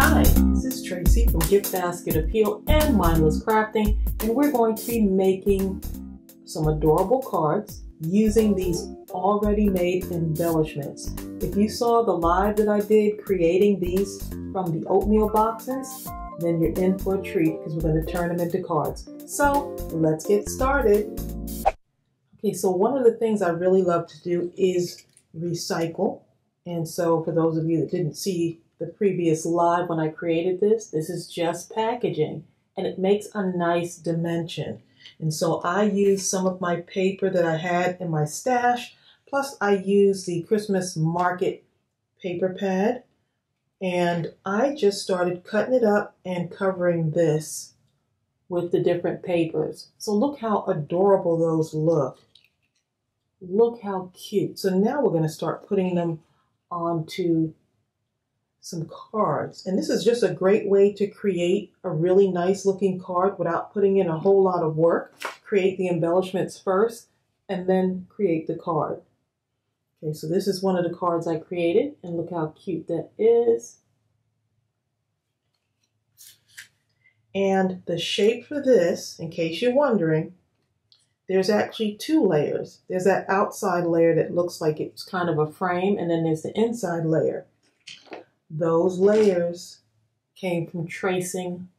Hi, this is Tracey from GiftBasketAppeal and Mindless Crafting, and we're going to be making some adorable cards using these already made embellishments. If you saw the live that I did creating these from the oatmeal boxes, then you're in for a treat because we're going to turn them into cards. So let's get started. Okay, so one of the things I really love to do is recycle. And so for those of you that didn't see the previous live when I created this is just packaging and it makes a nice dimension. And so I used some of my paper that I had in my stash, plus I used the Christmas market paper pad, and I just started cutting it up and covering this with the different papers. So look how adorable those look. Look how cute. So now we're going to start putting them onto some cards. And this is just a great way to create a really nice looking card without putting in a whole lot of work. Create the embellishments first and then create the card. Okay, so this is one of the cards I created and look how cute that is. And the shape for this, in case you're wondering, there's actually two layers. There's that outside layer that looks like it's kind of a frame, and then there's the inside layer. Those layers came from tracing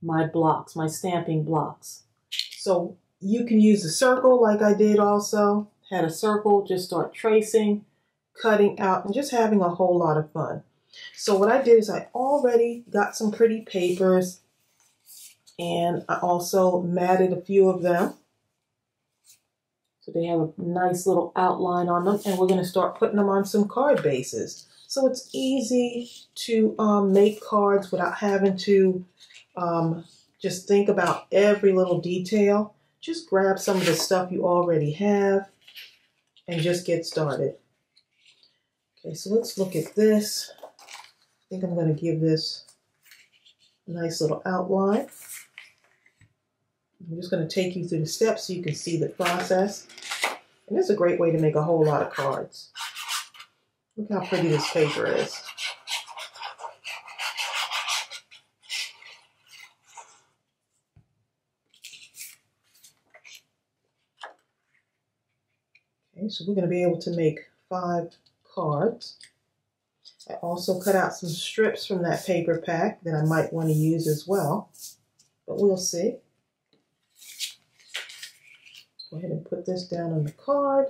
my blocks, my stamping blocks. So you can use a circle like I did also. Had a circle, just start tracing, cutting out, and just having a whole lot of fun. So what I did is I already got some pretty papers, and I also matted a few of them. So they have a nice little outline on them, and we're going to start putting them on some card bases. So it's easy to make cards without having to just think about every little detail. Just grab some of the stuff you already have and just get started. Okay, so let's look at this. I think I'm going to give this a nice little outline. I'm just going to take you through the steps so you can see the process. And this is a great way to make a whole lot of cards. Look how pretty this paper is. Okay, so we're going to be able to make 5 cards. I also cut out some strips from that paper pack that I might want to use as well, but we'll see. Go ahead and put this down on the card.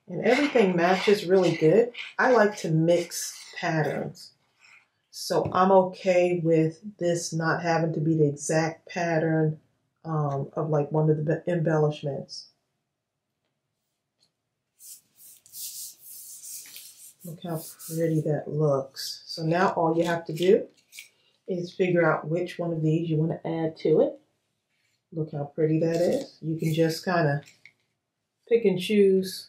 And everything matches really good. I like to mix patterns. So I'm okay with this not having to be the exact pattern of like one of the embellishments. Look how pretty that looks. So now all you have to do is figure out which one of these you want to add to it. Look how pretty that is. You can just kind of pick and choose.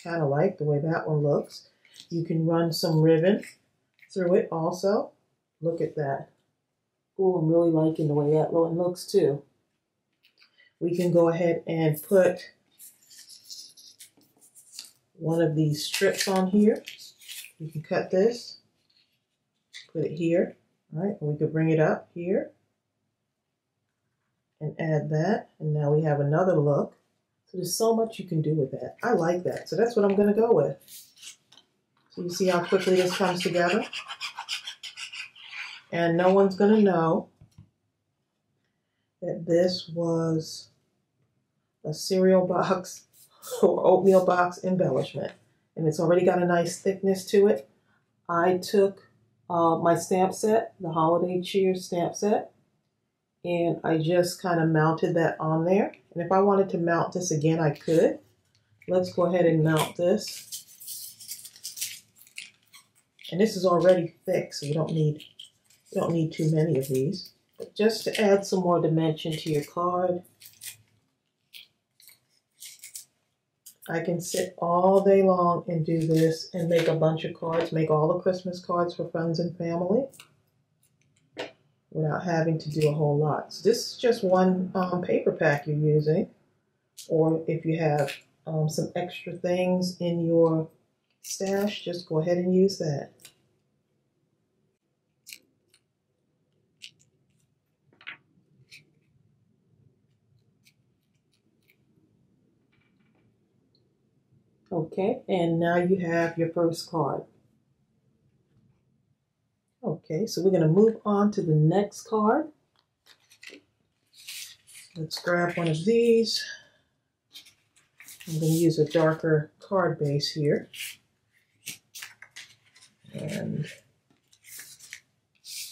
Kind of like the way that one looks. You can run some ribbon through it also. Look at that. Oh, I'm really liking the way that one looks too. We can go ahead and put one of these strips on here. You can cut this, put it here, all right, and we could bring it up here and add that, and now we have another look. So there's so much you can do with that. I like that, so that's what I'm going to go with. So you see how quickly this comes together? And no one's going to know that this was a cereal box or oatmeal box embellishment. And it's already got a nice thickness to it. I took my stamp set, the Holiday Cheer stamp set, and I just kind of mounted that on there. And if I wanted to mount this again, I could. Let's go ahead and mount this. And this is already thick, so you don't need too many of these. But just to add some more dimension to your card, I can sit all day long and do this and make a bunch of cards, make all the Christmas cards for friends and family without having to do a whole lot. So this is just one paper pack you're using. or if you have some extra things in your stash, just go ahead and use that. Okay, and now you have your first card. Okay, so we're going to move on to the next card. Let's grab one of these. I'm going to use a darker card base here. And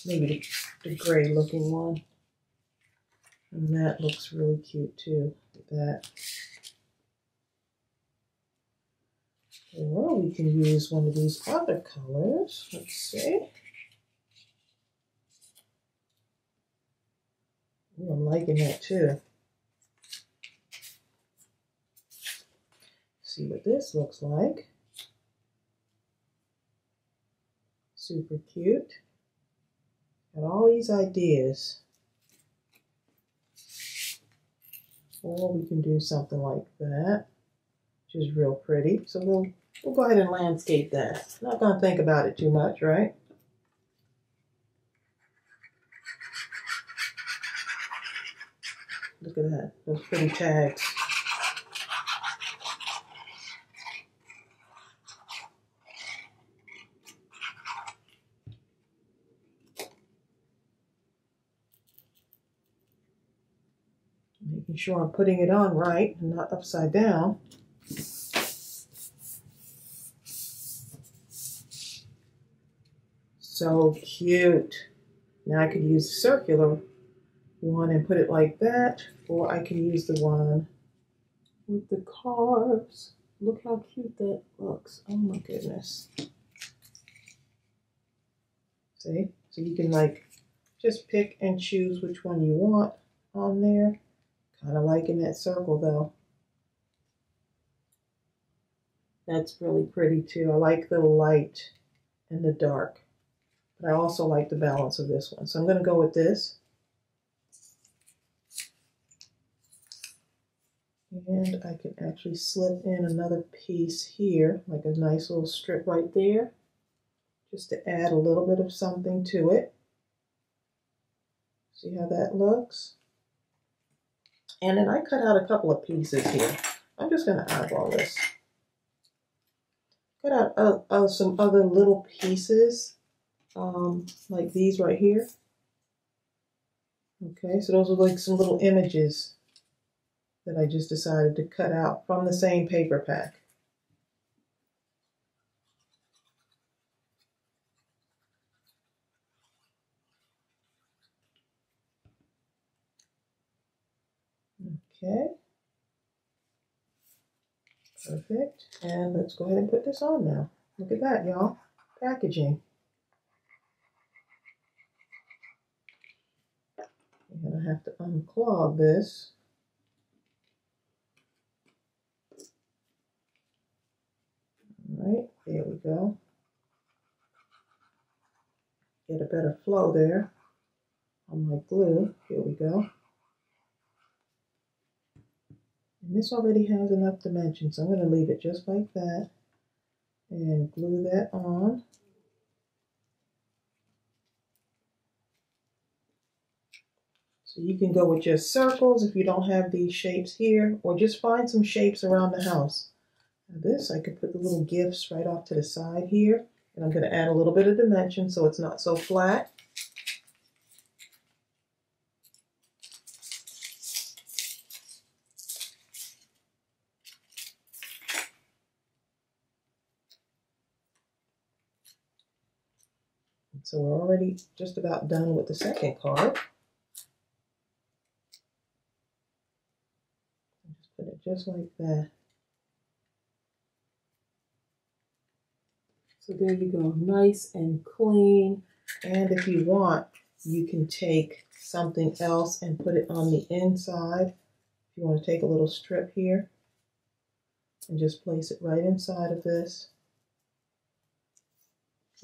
maybe the gray looking one. And that looks really cute too, with that. Or we can use one of these other colors. Let's see. Ooh, I'm liking that too. See what this looks like. Super cute. Got all these ideas. Or we can do something like that, which is real pretty. So we'll go ahead and landscape that. Not going to think about it too much, right? Look at that, those pretty tags. Making sure I'm putting it on right and not upside down. So cute. Now I could use a circular one and put it like that, or I can use the one with the carves. Look how cute that looks. Oh my goodness. See? So you can like just pick and choose which one you want on there. Kind of liking that circle though. That's really pretty too. I like the light and the dark. But I also like the balance of this one. So I'm going to go with this. And I can actually slip in another piece here, like a nice little strip right there, just to add a little bit of something to it. See how that looks? And then I cut out a couple of pieces here. I'm just going to eyeball this. Cut out some other little pieces, like these right here. Okay, so those are like some little images that I just decided to cut out from the same paper pack. Okay. Perfect. And let's go ahead and put this on now. Look at that, y'all. Packaging. I'm going to have to unclog this. All right, there we go. Get a better flow there on my glue. Here we go. And this already has enough dimension, so I'm going to leave it just like that and glue that on. So you can go with just circles if you don't have these shapes here, or just find some shapes around the house. Now this, I could put the little gifts right off to the side here, and I'm going to add a little bit of dimension so it's not so flat. So we're already just about done with the second card. Just put it just like that. So there you go, nice and clean. And if you want, you can take something else and put it on the inside. If you want to take a little strip here and just place it right inside of this.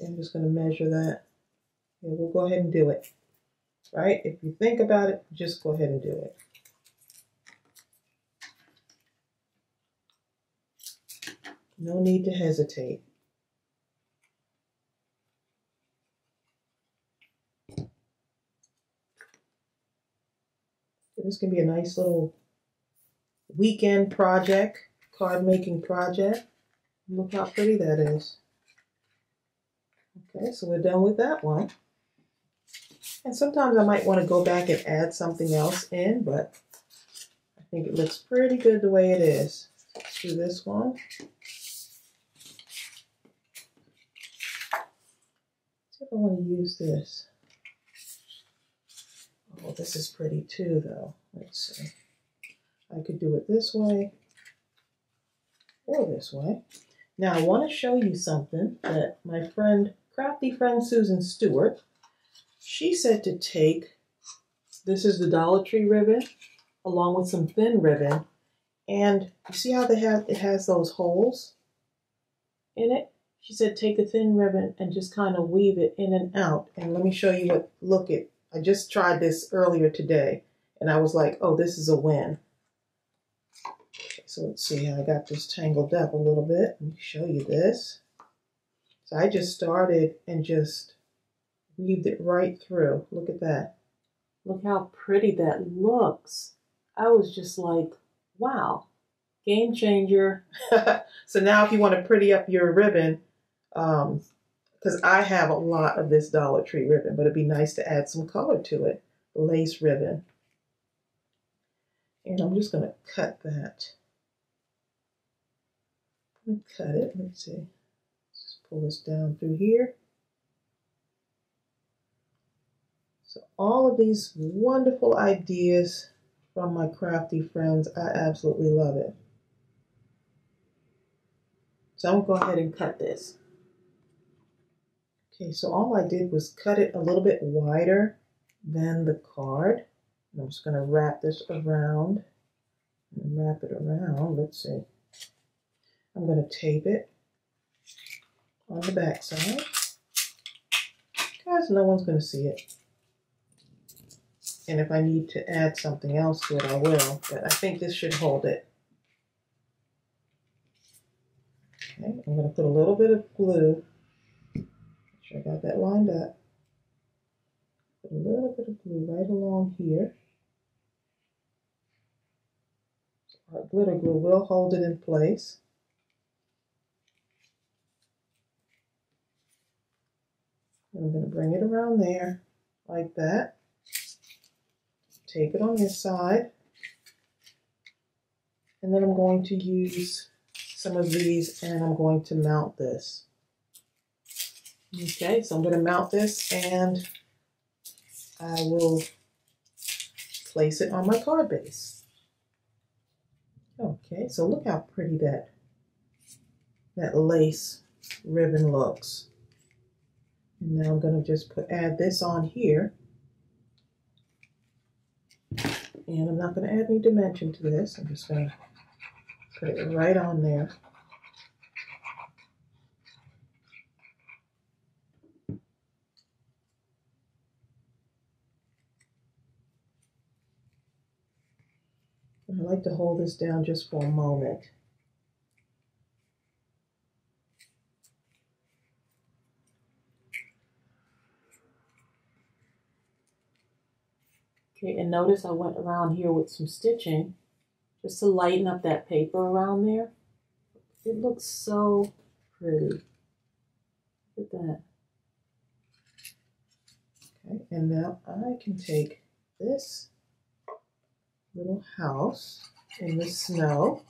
I'm just going to measure that. Yeah, we'll go ahead and do it. Right? If you think about it, just go ahead and do it. No need to hesitate. This can be a nice little weekend project, card making project. Look how pretty that is. Okay, so we're done with that one. And sometimes I might want to go back and add something else in, but I think it looks pretty good the way it is. Let's do this one. See if I want to use this. Oh, this is pretty too, though. Let's see. I could do it this way or this way. Now, I want to show you something that my friend, crafty friend Susan Stewart, she said to take, this is the Dollar Tree ribbon, along with some thin ribbon. And you see how it has those holes in it? She said take a thin ribbon and just kind of weave it in and out. And let me show you what, look at, I just tried this earlier today. And I was like, oh, this is a win. Okay, so let's see how I got this tangled up a little bit. Let me show you this. So I just started and just weaved it right through. Look at that. Look how pretty that looks. I was just like, wow, game changer. So now if you want to pretty up your ribbon, because I have a lot of this Dollar Tree ribbon, but it'd be nice to add some color to it. Lace ribbon. And I'm just going to cut that. Let me cut it. Let's see. Just pull this down through here. So all of these wonderful ideas from my crafty friends, I absolutely love it. So I'm going to go ahead and cut this. Okay, so all I did was cut it a little bit wider than the card. And I'm just going to wrap this around and wrap it around. Let's see. I'm going to tape it on the back side because no one's going to see it. And if I need to add something else to it, I will. But I think this should hold it. Okay, I'm going to put a little bit of glue. Make sure I got that lined up. Put a little bit of glue right along here. Our glitter glue will hold it in place. And I'm going to bring it around there like that. Tape it on this side. And then I'm going to use some of these and I'm going to mount this. Okay, so I'm going to mount this and I will place it on my card base. Okay, so look how pretty that lace ribbon looks. And now I'm going to just add this on here. And I'm not going to add any dimension to this. I'm just going to put it right on there. And I like to hold this down just for a moment. Okay, and notice I went around here with some stitching just to lighten up that paper around there. It looks so pretty. Look at that. Okay, and now I can take this little house in the snow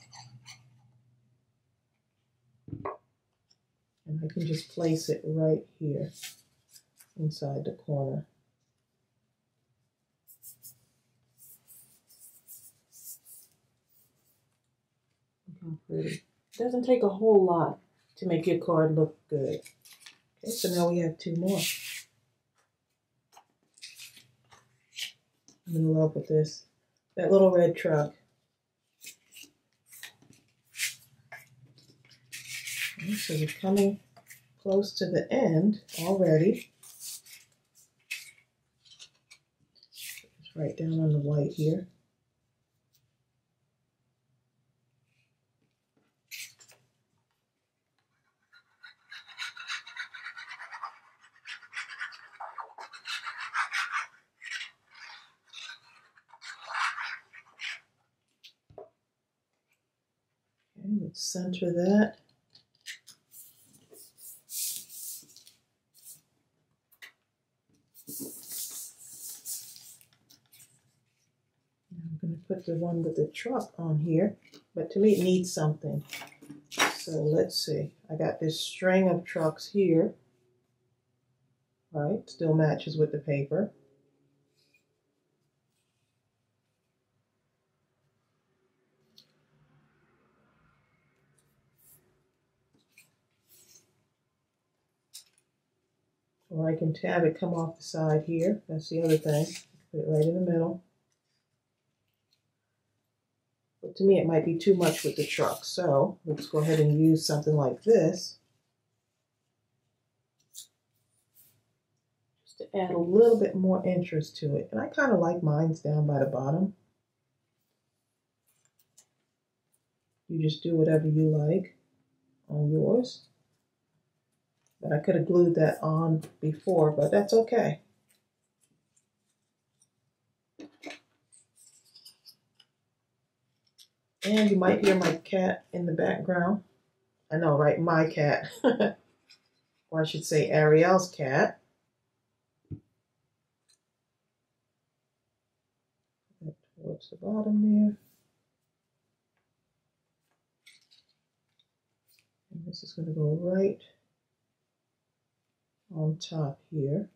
and I can just place it right here inside the corner. Look how pretty. It doesn't take a whole lot to make your card look good. Okay, so now we have two more. I'm in love with this. That little red truck. Okay, so we're coming close to the end already. Just right down on the white here. Let's center that. I'm going to put the one with the truck on here, but to me it needs something. So let's see. I got this string of trucks here. Right, still matches with the paper. Or I can have it come off the side here. That's the other thing. Put it right in the middle. But to me, it might be too much with the truck. So let's go ahead and use something like this. Just to add a little bit more interest to it. And I kind of like mine's down by the bottom. You just do whatever you like on yours. But I could have glued that on before, but that's okay. And you might hear my cat in the background. I know, right? My cat. Or I should say Ariel's cat. Put that towards the bottom there. And this is going to go right on top here.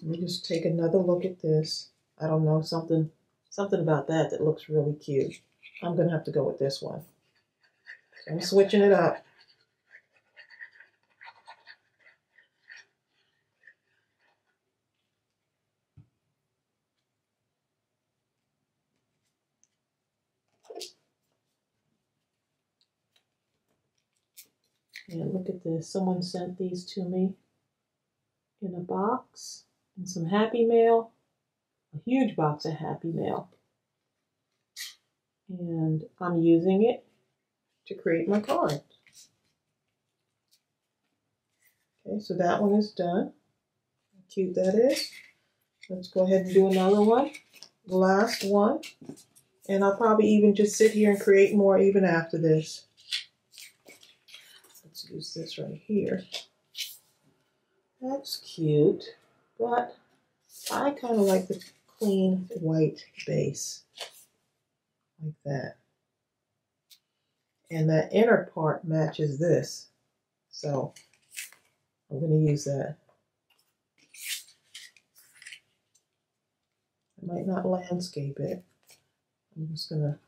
Let me just take another look at this. I don't know, something about that looks really cute. I'm going to have to go with this one. So I'm switching it up. And look at this. Someone sent these to me in a box, in some Happy Mail, a huge box of Happy Mail. And I'm using it to create my card. Okay, so that one is done. How cute that is. Let's go ahead and do another one. The last one. And I'll probably even just sit here and create more even after this. Let's use this right here. That's cute, but I kind of like the clean white base, like that. And that inner part matches this, so I'm going to use that. I might not landscape it. I'm just going to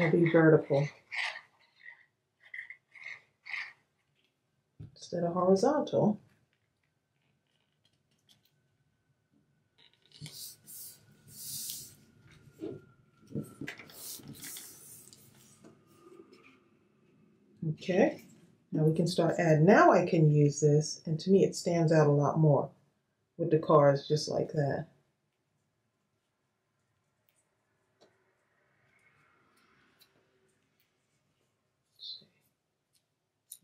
be vertical instead of horizontal. Okay, now we can start adding. Now I can use this, and to me it stands out a lot more with the cards just like that.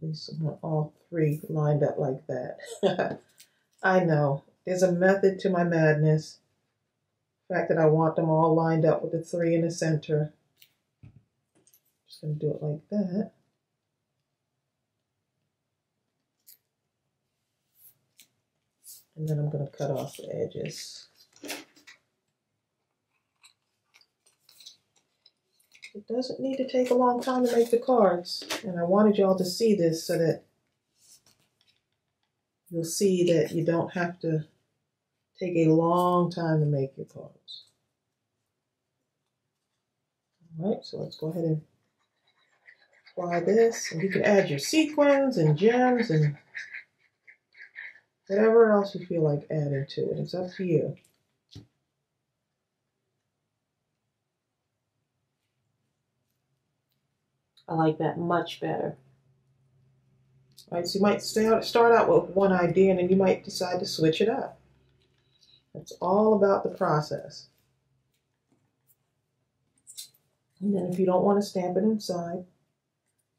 At least I want all three lined up like that. I know, there's a method to my madness. The fact that I want them all lined up with the three in the center. Just going to do it like that. And then I'm going to cut off the edges. It doesn't need to take a long time to make the cards. And I wanted y'all to see this so that you'll see that you don't have to take a long time to make your cards. All right, so let's go ahead and apply this. And you can add your sequins and gems and whatever else you feel like adding to it. It's up to you. I like that much better. All right, so you might start out with one idea and then you might decide to switch it up. It's all about the process. And then if you don't want to stamp it inside,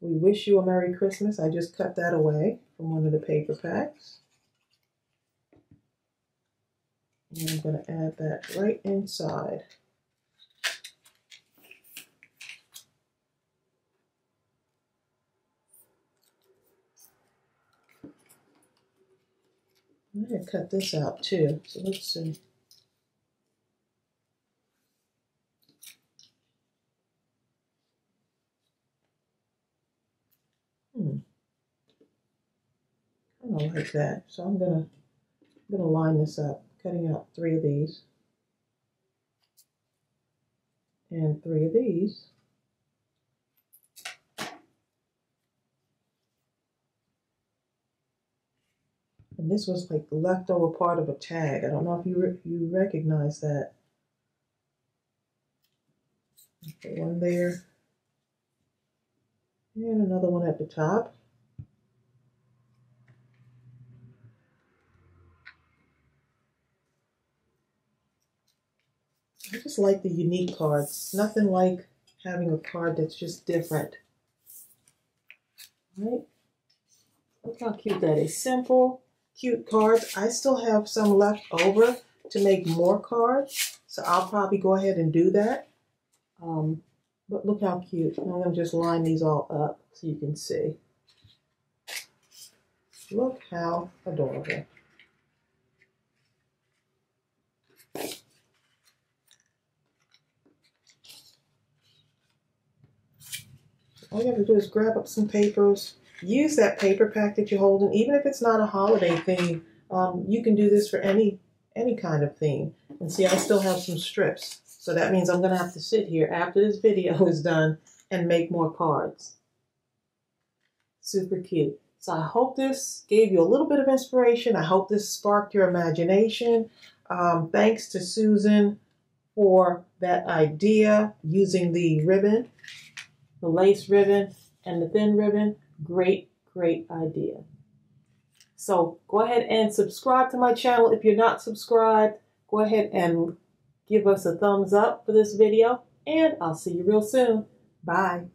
we wish you a Merry Christmas. I just cut that away from one of the paper packs. And I'm going to add that right inside. I'm going to cut this out too, so let's see. I don't like that, so I'm gonna line this up, cutting out 3 of these and 3 of these. And this was like the leftover part of a tag. I don't know if you recognize that. Put one there and another one at the top. I just like the unique cards. Nothing like having a card that's just different. Right? Look how cute that is. Simple, cute cards. I still have some left over to make more cards, so I'll probably go ahead and do that. But look how cute. I'm going to just line these all up so you can see. Look how adorable. All you have to do is grab up some papers. Use that paper pack that you're holding, even if it's not a holiday theme. You can do this for any kind of theme. And see, I still have some strips. So that means I'm going to have to sit here after this video is done and make more cards. Super cute. So I hope this gave you a little bit of inspiration. I hope this sparked your imagination. Thanks to Susan for that idea using the ribbon, the lace ribbon and the thin ribbon. Great, great idea. So go ahead and subscribe to my channel. If you're not subscribed, go ahead and give us a thumbs up for this video, and I'll see you real soon. Bye.